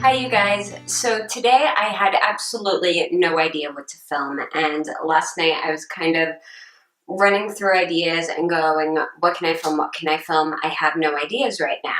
Hi you guys, so today I had absolutely no idea what to film, and last night I was kind of running through ideas and going, what can I film, what can I film? I have no ideas right now.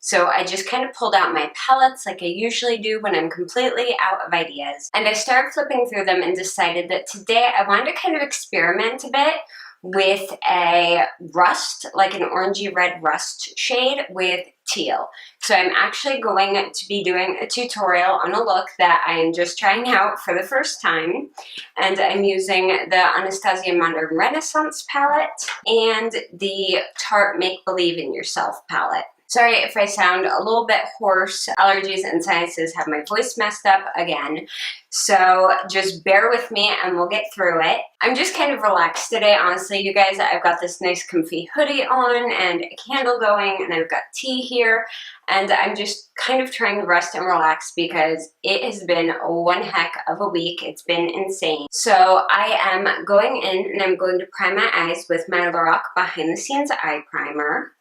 So I just kind of pulled out my palettes like I usually do when I'm completely out of ideas, and I started flipping through them and decided that today I wanted to kind of experiment a bit with a rust, like an orangey red rust shade with teal. So I'm actually going to be doing a tutorial on a look that I am just trying out for the first time. And I'm using the Anastasia Modern Renaissance palette and the Tarte Make Believe in Yourself palette. Sorry if I sound a little bit hoarse. Allergies and sinuses have my voice messed up again. So just bear with me and we'll get through it. I'm just kind of relaxed today, honestly, you guys. I've got this nice comfy hoodie on and a candle going, and I've got tea here. And I'm just kind of trying to rest and relax because it has been one heck of a week. It's been insane. So I am going in and I'm going to prime my eyes with my Lorac Behind the Scenes Eye Primer.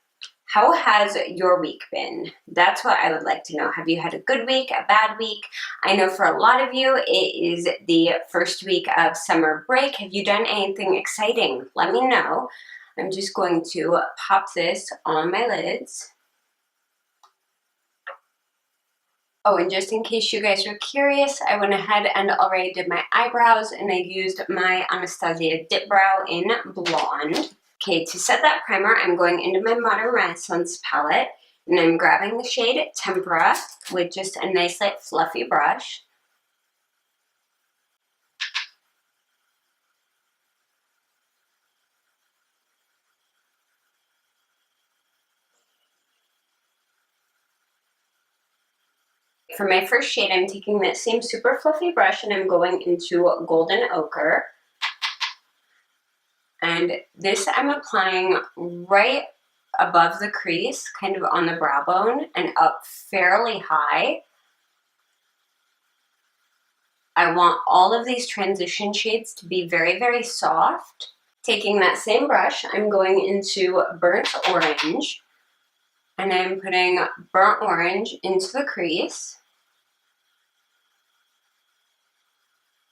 How has your week been? That's what I would like to know. Have you had a good week, a bad week? I know for a lot of you, it is the first week of summer break. Have you done anything exciting? Let me know. I'm just going to pop this on my lids. Oh, and just in case you guys are curious, I went ahead and already did my eyebrows, and I used my Anastasia Dip Brow in Blonde. Okay, to set that primer, I'm going into my Modern Renaissance palette, and I'm grabbing the shade Tempera with just a nice, light, fluffy brush. For my first shade, I'm taking that same super fluffy brush, and I'm going into Golden Ochre. And this I'm applying right above the crease, kind of on the brow bone, and up fairly high. I want all of these transition shades to be very, very soft. Taking that same brush, I'm going into Burnt Orange, and I'm putting Burnt Orange into the crease.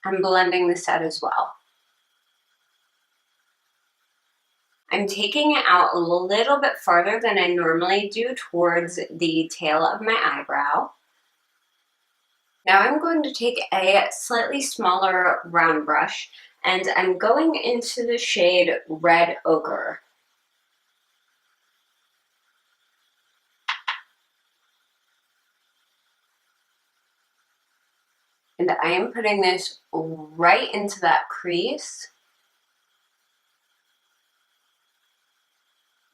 I'm blending this out as well. I'm taking it out a little bit farther than I normally do towards the tail of my eyebrow. Now I'm going to take a slightly smaller round brush, and I'm going into the shade Red Ochre. And I am putting this right into that crease.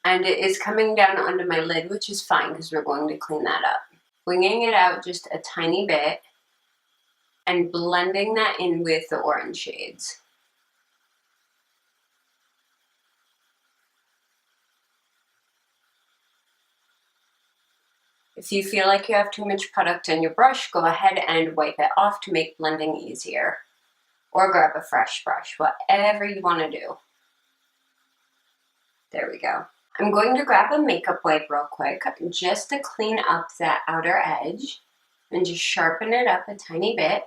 And it is coming down onto my lid, which is fine because we're going to clean that up. Winging it out just a tiny bit and blending that in with the orange shades. If you feel like you have too much product on your brush, go ahead and wipe it off to make blending easier. Or grab a fresh brush, whatever you want to do. There we go. I'm going to grab a makeup wipe real quick just to clean up that outer edge and just sharpen it up a tiny bit.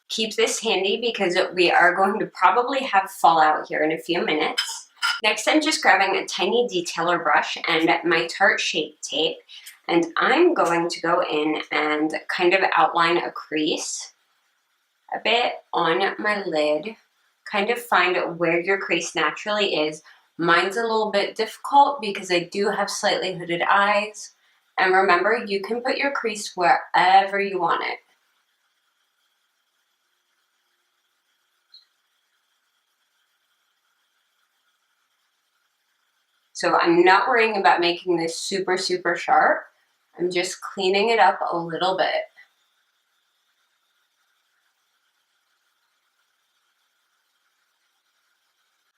Keep this handy because we are going to probably have fallout here in a few minutes. Next, I'm just grabbing a tiny detailer brush and my Tarte Shape Tape, and I'm going to go in and kind of outline a crease a bit on my lid. Kind of find where your crease naturally is. Mine's a little bit difficult because I do have slightly hooded eyes. And remember, you can put your crease wherever you want it. So I'm not worrying about making this super, super sharp. I'm just cleaning it up a little bit.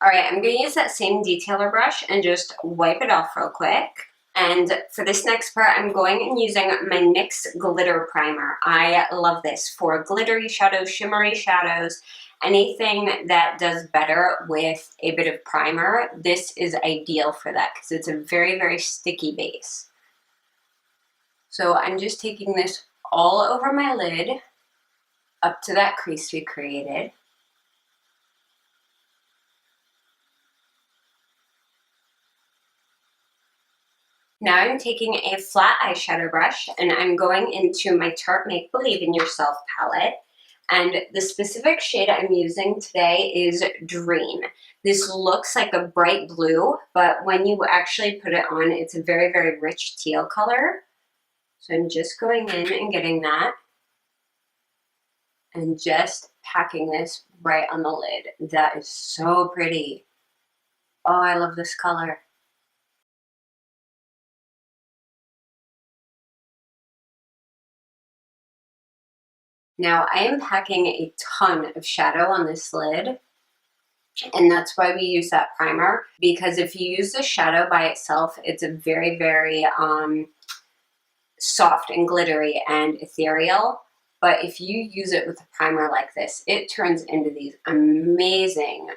All right, I'm going to use that same detailer brush and just wipe it off real quick. And for this next part, I'm going and using my NYX Glitter Primer. I love this for glittery shadows, shimmery shadows, anything that does better with a bit of primer. This is ideal for that because it's a very, very sticky base. So I'm just taking this all over my lid, up to that crease we created. Now I'm taking a flat eyeshadow brush and I'm going into my Tarte Make Believe in Yourself palette. And the specific shade I'm using today is Dream. This looks like a bright blue, but when you actually put it on, it's a very, very rich teal color. So I'm just going in and getting that and just packing this right on the lid. That is so pretty. Oh, I love this color. Now I am packing a ton of shadow on this lid, and that's why we use that primer, because if you use the shadow by itself, it's a very, very soft and glittery and ethereal. But if you use it with a primer like this, it turns into these amazing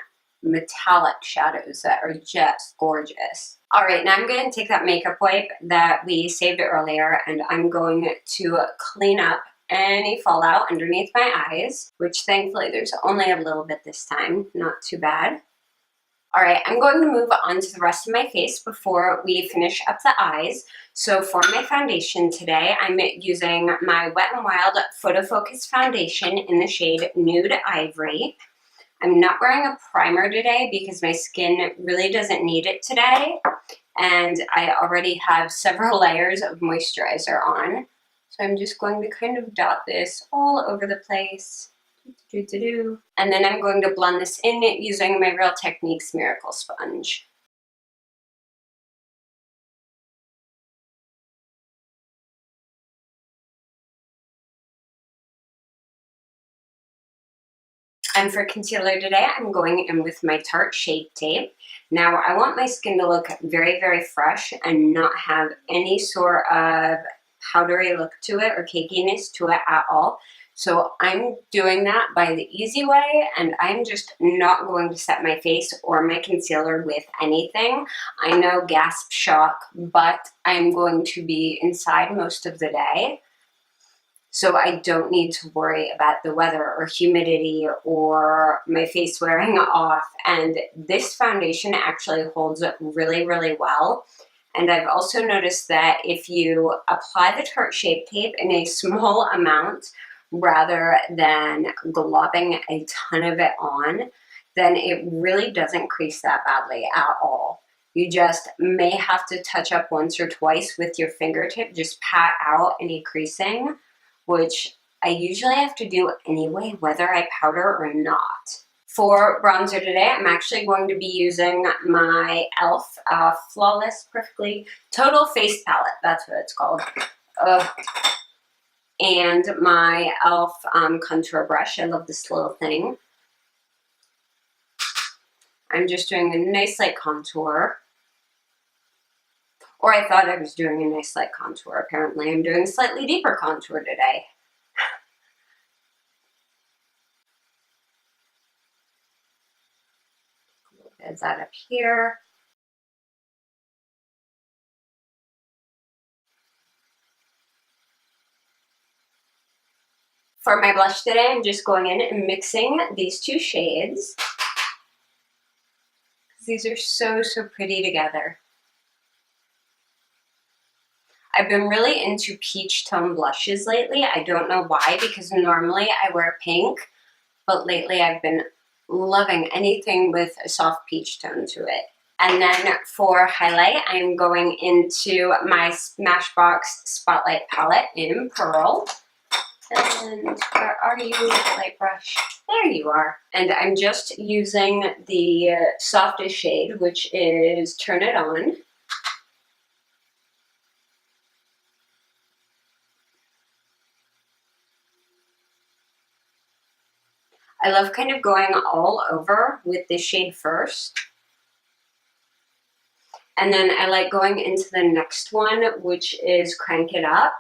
metallic shadows that are just gorgeous. All right, now I'm going to take that makeup wipe that we saved earlier and I'm going to clean up any fallout underneath my eyes, which thankfully there's only a little bit this time, not too bad. All right, I'm going to move on to the rest of my face before we finish up the eyes. So for my foundation today, I'm using my Wet n Wild Photo Focus Foundation in the shade Nude Ivory. I'm not wearing a primer today because my skin really doesn't need it today. And I already have several layers of moisturizer on. So I'm just going to kind of dot this all over the place. And then I'm going to blend this in using my Real Techniques Miracle Sponge. And for concealer today, I'm going in with my Tarte Shape Tape. Now, I want my skin to look very, very fresh and not have any sort of powdery look to it or cakiness to it at all. So I'm doing that by the easy way, and I'm just not going to set my face or my concealer with anything. I know, gasp shock, but I'm going to be inside most of the day. So I don't need to worry about the weather or humidity or my face wearing off. And this foundation actually holds up really, really well. And I've also noticed that if you apply the Tarte Shape Tape in a small amount, rather than globbing a ton of it on, then it really doesn't crease that badly at all. You just may have to touch up once or twice with your fingertip, just pat out any creasing, which I usually have to do anyway, whether I powder or not. For bronzer today, I'm actually going to be using my e.l.f. Flawless Perfectly Total Face Palette. That's what it's called. And my e.l.f. contour brush. I love this little thing. I'm just doing a nice light contour. Or I thought I was doing a nice light contour. Apparently I'm doing a slightly deeper contour today. Is that up here? For my blush today, I'm just going in and mixing these two shades. These are so, so pretty together. I've been really into peach tone blushes lately. I don't know why, because normally I wear pink, but lately I've been loving anything with a soft peach tone to it. And then for highlight, I'm going into my Smashbox Spotlight palette in Pearl. And where are you, light brush? There you are. And I'm just using the softest shade, which is Turn It On. I love kind of going all over with this shade first. And then I like going into the next one, which is Crank It Up.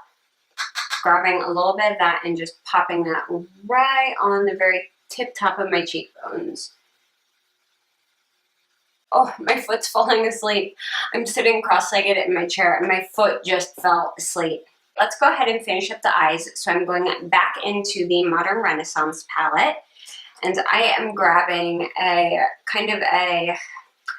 Grabbing a little bit of that and just popping that right on the very tip top of my cheekbones. Oh, my foot's falling asleep. I'm sitting cross-legged in my chair and my foot just fell asleep. Let's go ahead and finish up the eyes. So I'm going back into the Modern Renaissance palette, and I am grabbing a kind of a,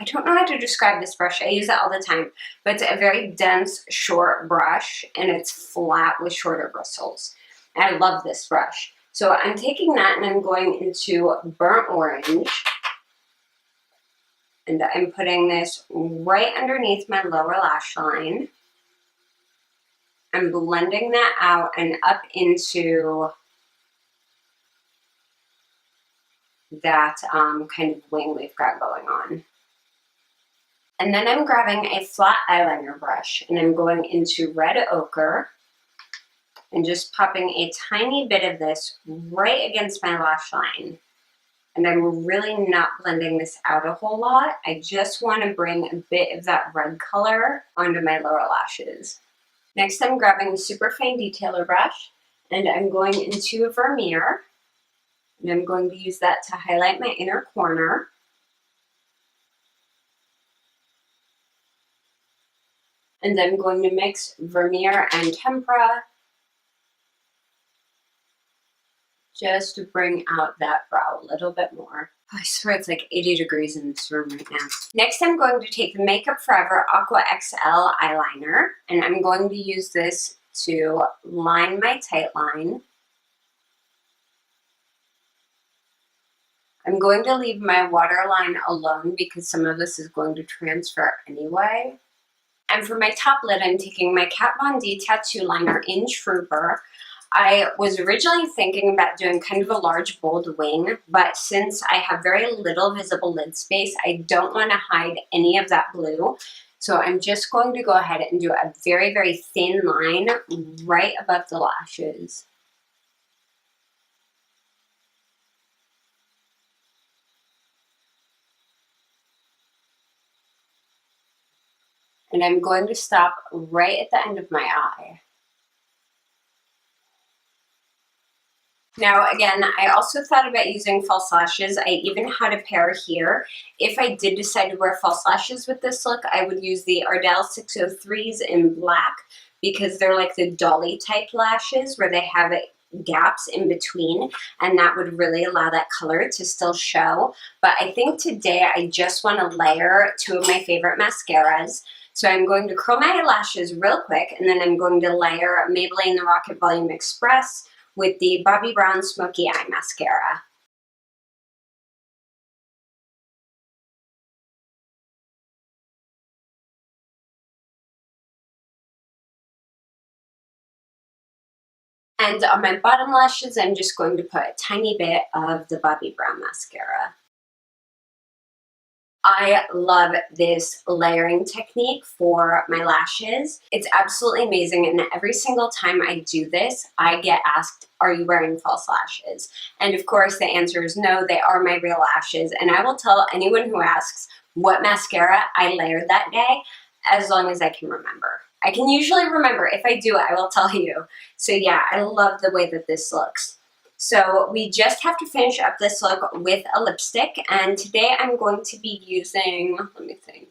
I don't know how to describe this brush. I use it all the time, but it's a very dense, short brush, and it's flat with shorter bristles. And I love this brush. So I'm taking that and I'm going into Burnt Orange, and I'm putting this right underneath my lower lash line. I'm blending that out and up into that kind of wing we've got going on. And then I'm grabbing a flat eyeliner brush and I'm going into Red Ochre and just popping a tiny bit of this right against my lash line. And I'm really not blending this out a whole lot. I just want to bring a bit of that red color onto my lower lashes. Next, I'm grabbing a super fine detailer brush and I'm going into Vermeer. And I'm going to use that to highlight my inner corner. And I'm going to mix Vermeer and Tempera just to bring out that brow a little bit more. I swear it's like 80 degrees in this room right now. Next, I'm going to take the Makeup Forever Aqua XL eyeliner, and I'm going to use this to line my tight line. I'm going to leave my waterline alone because some of this is going to transfer anyway. And for my top lid, I'm taking my Kat Von D Tattoo Liner in Trooper. I was originally thinking about doing kind of a large, bold wing, but since I have very little visible lid space, I don't want to hide any of that blue. So I'm just going to go ahead and do a very, very thin line right above the lashes. And I'm going to stop right at the end of my eye. Now, again, I also thought about using false lashes. I even had a pair here. If I did decide to wear false lashes with this look, I would use the Ardell 603s in black because they're like the dolly type lashes where they have gaps in between, and that would really allow that color to still show. But I think today I just want to layer two of my favorite mascaras. So I'm going to curl my lashes real quick, and then I'm going to layer Maybelline The Rocket Volume Express with the Bobbi Brown Smoky Eye Mascara. And on my bottom lashes, I'm just going to put a tiny bit of the Bobbi Brown Mascara. I love this layering technique for my lashes. It's absolutely amazing, and every single time I do this, I get asked, are you wearing false lashes? And of course the answer is no, they are my real lashes, and I will tell anyone who asks what mascara I layered that day as long as I can remember. I can usually remember. If I do, I will tell you. So yeah, I love the way that this looks. So we just have to finish up this look with a lipstick, and today I'm going to be using, let me think.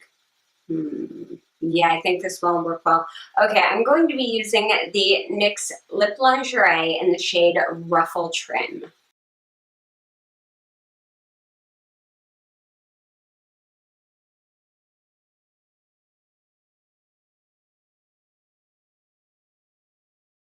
Yeah, I think this will work well. Okay, I'm going to be using the NYX Lip Lingerie in the shade Ruffle Trim.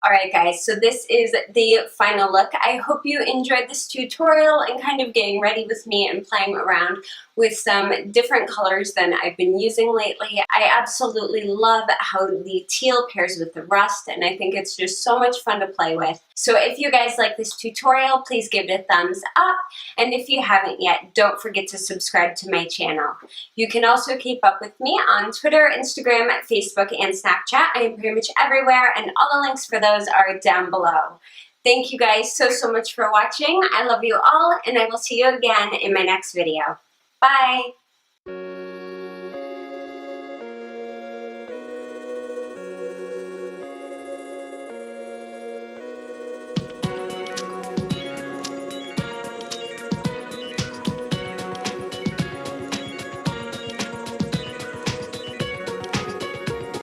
Alright guys, so this is the final look. I hope you enjoyed this tutorial and kind of getting ready with me and playing around with some different colors than I've been using lately. I absolutely love how the teal pairs with the rust, and I think it's just so much fun to play with. So if you guys like this tutorial, please give it a thumbs up, and if you haven't yet, don't forget to subscribe to my channel. You can also keep up with me on Twitter, Instagram, Facebook, and Snapchat. I am pretty much everywhere, and all the links for those are down below. Thank you guys so much for watching. I love you all, and I will see you again in my next video. Bye!